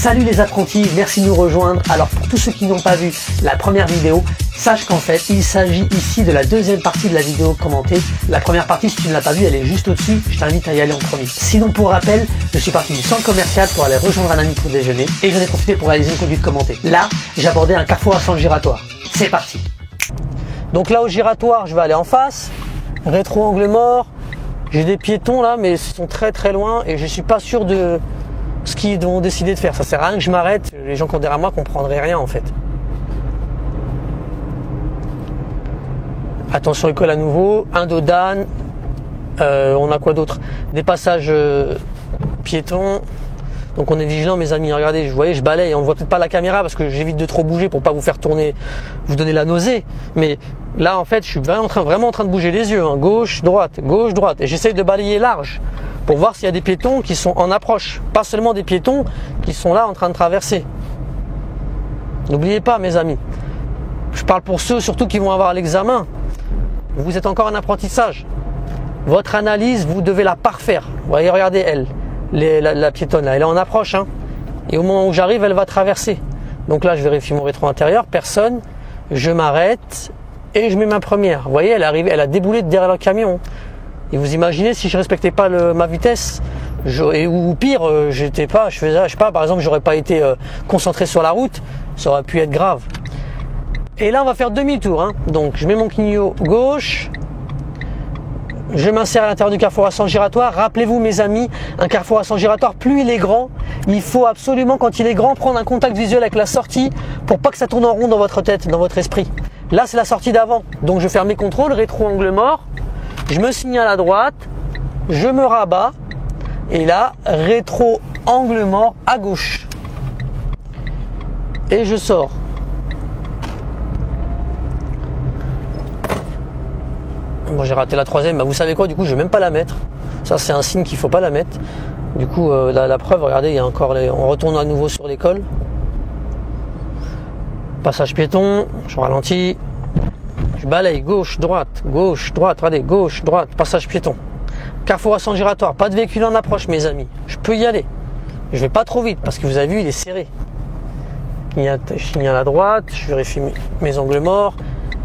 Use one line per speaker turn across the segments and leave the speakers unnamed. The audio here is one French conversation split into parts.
Salut les apprentis, merci de nous rejoindre. Alors pour tous ceux qui n'ont pas vu la première vidéo, sache qu'en fait il s'agit ici de la deuxième partie de la vidéo commentée. La première partie, si tu ne l'as pas vue, elle est juste au-dessus, je t'invite à y aller en premier. Sinon pour rappel, je suis parti du centre commercial pour aller rejoindre un ami pour déjeuner et j'en ai profité pour réaliser une conduite commentée. Là, j'abordais un carrefour à sens giratoire. C'est parti. Donc là au giratoire, je vais aller en face, rétro angle mort. J'ai des piétons là, mais ils sont très loin et je suis pas sûr de ce qu'ils vont décider de faire. Ça sert à rien que je m'arrête. Les gens qui ont derrière moi comprendraient rien en fait. Attention école à nouveau. Un dodane. On a quoi d'autre? Des passages piétons. Donc on est vigilant mes amis. Regardez, vous voyez, je balaye. On ne voit peut-être pas la caméra parce que j'évite de trop bouger pour pas vous faire tourner, vous donner la nausée. Mais là en fait, je suis vraiment en train de bouger les yeux. Hein. Gauche, droite. Et j'essaye de balayer large pour voir s'il y a des piétons qui sont en approche. Pas seulement des piétons qui sont là en train de traverser. N'oubliez pas mes amis. Je parle pour ceux surtout qui vont avoir l'examen. Vous êtes encore en apprentissage. Votre analyse, vous devez la parfaire. Vous voyez, regardez elle. La piétonne là, elle est en approche hein. Et au moment où j'arrive, elle va traverser. Donc là, je vérifie mon rétro intérieur, personne. Je m'arrête et je mets ma première. Vous voyez, elle est arrivée, elle a déboulé de derrière le camion. Et vous imaginez si je respectais pas ma vitesse, ou pire, je sais pas, par exemple, j'aurais pas été concentré sur la route, ça aurait pu être grave. Et là, on va faire demi-tour. Hein. Donc, je mets mon clignot gauche. Je m'insère à l'intérieur du carrefour à sens giratoire. Rappelez-vous mes amis, un carrefour à sens giratoire, plus il est grand, il faut absolument quand il est grand prendre un contact visuel avec la sortie pour pas que ça tourne en rond dans votre tête, dans votre esprit. Là c'est la sortie d'avant, donc je fais mes contrôles, rétro angle mort, je me signale à droite, je me rabats et là rétro angle mort à gauche et je sors. Moi j'ai raté la troisième, bah, vous savez quoi, du coup je vais même pas la mettre. Ça c'est un signe qu'il faut pas la mettre. Du coup la preuve, regardez, il y a encore on retourne à nouveau sur l'école. Passage piéton, je ralentis. Je balaye gauche, droite, regardez, gauche, droite, passage piéton. Carrefour à sens giratoire, pas de véhicule en approche mes amis. Je peux y aller. Je vais pas trop vite parce que vous avez vu, il est serré. Je signale à droite, je vérifie mes angles morts.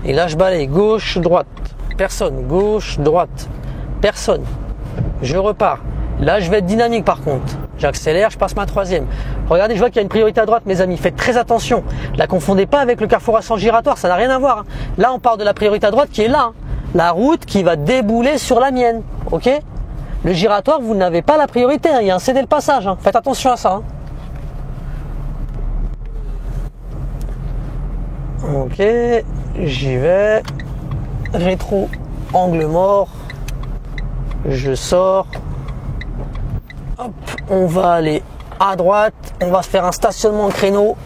Et là je balaye gauche, droite. Personne, gauche, droite, personne. Je repars. Là, je vais être dynamique par contre. J'accélère, je passe ma troisième. Regardez, je vois qu'il y a une priorité à droite, mes amis. Faites très attention. La confondez pas avec le carrefour à sens giratoire, ça n'a rien à voir. Hein. Là, on part de la priorité à droite qui est là. Hein. La route qui va débouler sur la mienne. Ok? Le giratoire, vous n'avez pas la priorité. Hein. Il y a un cédé le passage. Hein. Faites attention à ça. Hein. Ok, j'y vais. Rétro, angle mort, je sors, hop, on va aller à droite, on va se faire un stationnement en créneau,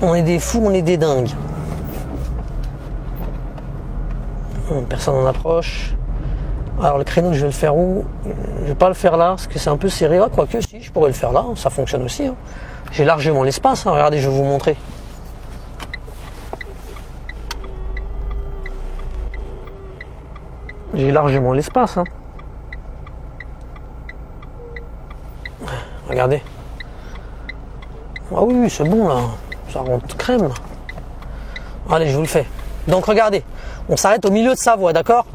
on est des fous, on est des dingues. Personne en approche. Alors le créneau, je vais le faire où? Je vais pas le faire là, parce que c'est un peu serré, ah, quoique si, je pourrais le faire là, ça fonctionne aussi. Hein. J'ai largement l'espace, hein. Regardez, je vais vous montrer. J'ai largement l'espace. Hein. Regardez. Ah oui, c'est bon là. Ça rentre crème. Allez, je vous le fais. Donc regardez, on s'arrête au milieu de sa voie, d'accord?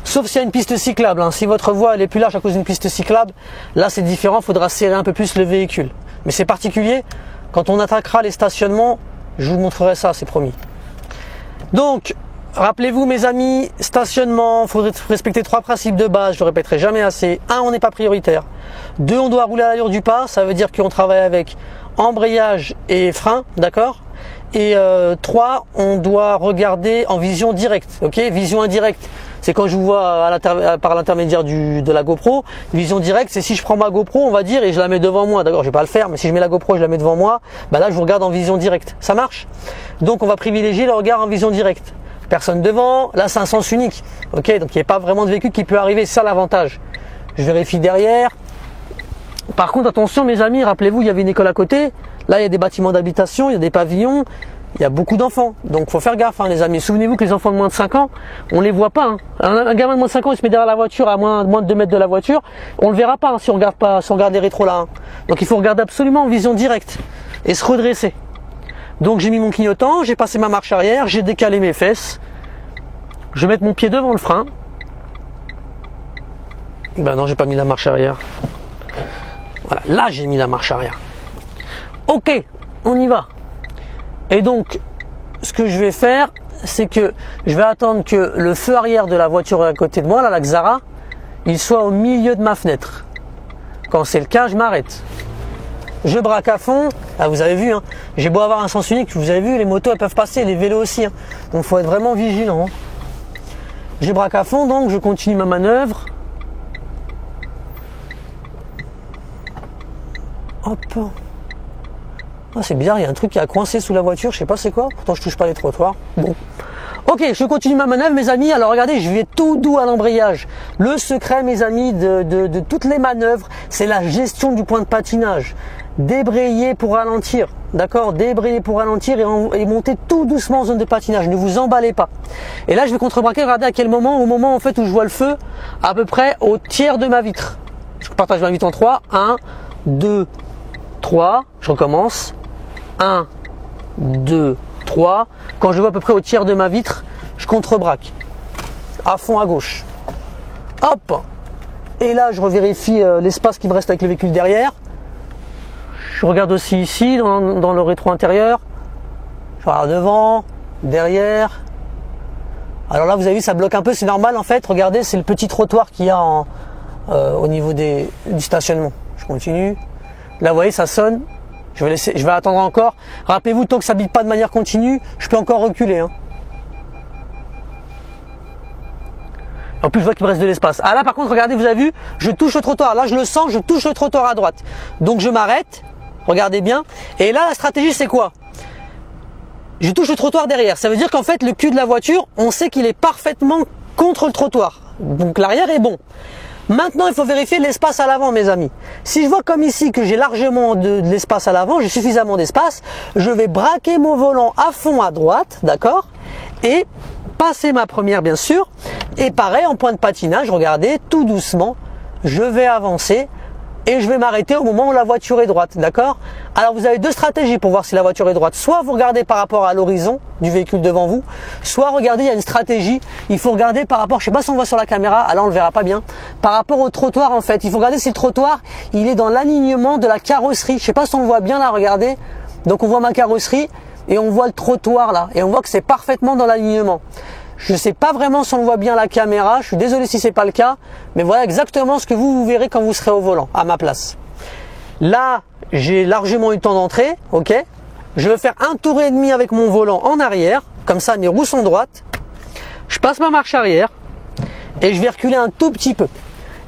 Sauf s'il y a une piste cyclable. Hein. Si votre voie elle est plus large à cause d'une piste cyclable, là c'est différent, il faudra serrer un peu plus le véhicule. Mais c'est particulier. Quand on attaquera les stationnements, je vous montrerai ça, c'est promis. Donc, rappelez-vous mes amis, stationnement, il faudrait respecter 3 principes de base, je le répéterai jamais assez. 1, on n'est pas prioritaire. 2, on doit rouler à l'allure du pas, ça veut dire qu'on travaille avec embrayage et frein, d'accord? Et 3, on doit regarder en vision directe, ok? Vision indirecte, c'est quand je vous vois par l'intermédiaire de la GoPro. Vision directe, c'est si je prends ma GoPro, on va dire, et je la mets devant moi, d'accord? Je vais pas le faire, mais si je mets la GoPro, je la mets devant moi, bah là je vous regarde en vision directe, ça marche? Donc on va privilégier le regard en vision directe. Personne devant, là c'est un sens unique, ok, donc il n'y a pas vraiment de véhicule qui peut arriver, c'est ça l'avantage. Je vérifie derrière. Par contre attention mes amis, rappelez-vous il y avait une école à côté, là il y a des bâtiments d'habitation, il y a des pavillons, il y a beaucoup d'enfants, donc faut faire gaffe, hein, les amis. Souvenez-vous que les enfants de moins de 5 ans, on les voit pas. Hein. Un gamin de moins de 5 ans, il se met derrière la voiture à moins de 2 mètres de la voiture, on le verra pas, hein, si on regarde les rétros là. Hein. Donc il faut regarder absolument en vision directe et se redresser. Donc j'ai mis mon clignotant, j'ai passé ma marche arrière, j'ai décalé mes fesses. Je vais mettre mon pied devant le frein. Ben non, j'ai pas mis la marche arrière. Voilà, là j'ai mis la marche arrière. Ok, on y va. Et donc, ce que je vais faire, c'est que je vais attendre que le feu arrière de la voiture à côté de moi, là, la Xara, il soit au milieu de ma fenêtre. Quand c'est le cas, je m'arrête. Je braque à fond. Ah, vous avez vu, hein, j'ai beau avoir un sens unique, vous avez vu, les motos elles peuvent passer, les vélos aussi. Hein, donc, il faut être vraiment vigilant. Hein. Je braque à fond, donc je continue ma manœuvre. Hop. Ah, c'est bizarre, il y a un truc qui a coincé sous la voiture, je sais pas c'est quoi, pourtant je touche pas les trottoirs. Bon. Ok, je continue ma manœuvre mes amis, alors regardez, je vais tout doux à l'embrayage. Le secret mes amis de toutes les manœuvres, c'est la gestion du point de patinage. Débrayer pour ralentir, d'accord? Débrayer pour ralentir et monter tout doucement en zone de patinage, ne vous emballez pas. Et là je vais contrebraquer, regardez à quel moment, au moment en fait où je vois le feu, à peu près au tiers de ma vitre. Je partage ma vitre en 3, 1, 2, 3, je recommence. 1, 2, 3. Quand je vois à peu près au tiers de ma vitre, je contrebraque. À fond à gauche. Hop. Et là, je revérifie l'espace qui me reste avec le véhicule derrière. Je regarde aussi ici, dans le rétro intérieur. Je regarde devant, derrière. Alors là, vous avez vu, ça bloque un peu, c'est normal en fait. Regardez, c'est le petit trottoir qu'il y a au niveau du stationnement. Je continue. Là, vous voyez, ça sonne. Je vais attendre encore. Rappelez-vous, tant que ça ne bite pas de manière continue, je peux encore reculer. Hein. En plus, je vois qu'il me reste de l'espace. Ah là, par contre, regardez, vous avez vu, je touche le trottoir. Là, je le sens, je touche le trottoir à droite. Donc, je m'arrête. Regardez bien. Et là, la stratégie, c'est quoi? Je touche le trottoir derrière. Ça veut dire qu'en fait, le cul de la voiture, on sait qu'il est parfaitement contre le trottoir. Donc, l'arrière est bon. Maintenant, il faut vérifier l'espace à l'avant, mes amis. Si je vois comme ici que j'ai largement de l'espace à l'avant, j'ai suffisamment d'espace, je vais braquer mon volant à fond à droite, d'accord? Et passer ma première, bien sûr. Et pareil, en point de patinage, regardez, tout doucement, je vais avancer et je vais m'arrêter au moment où la voiture est droite, d'accord? Alors, vous avez deux stratégies pour voir si la voiture est droite. Soit vous regardez par rapport à l'horizon du véhicule devant vous, soit regardez, il y a une stratégie, il faut regarder par rapport, je sais pas si on voit sur la caméra, ah là on le verra pas bien, par rapport au trottoir en fait. Il faut regarder si le trottoir, il est dans l'alignement de la carrosserie. Je sais pas si on le voit bien là, regardez. Donc on voit ma carrosserie et on voit le trottoir là, et on voit que c'est parfaitement dans l'alignement. Je ne sais pas vraiment si on voit bien la caméra, je suis désolé si c'est pas le cas, mais voilà exactement ce que vous verrez quand vous serez au volant, à ma place. Là, j'ai largement eu le temps d'entrer, ok. Je vais faire un tour et demi avec mon volant en arrière, comme ça mes roues sont droites. Je passe ma marche arrière et je vais reculer un tout petit peu.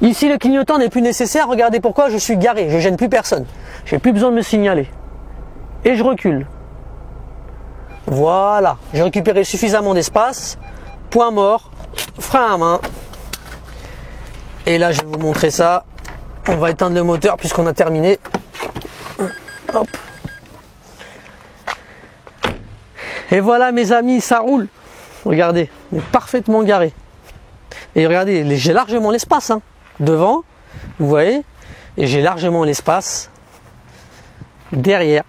Ici, le clignotant n'est plus nécessaire, regardez pourquoi, je suis garé, je gêne plus personne. J'ai plus besoin de me signaler. Et je recule. Voilà, j'ai récupéré suffisamment d'espace. Point mort, frein à main. Et là, je vais vous montrer ça. On va éteindre le moteur puisqu'on a terminé. Hop. Et voilà, mes amis, ça roule. Regardez, on est parfaitement garé. Et regardez, j'ai largement l'espace. Hein. Devant, vous voyez. Et j'ai largement l'espace derrière.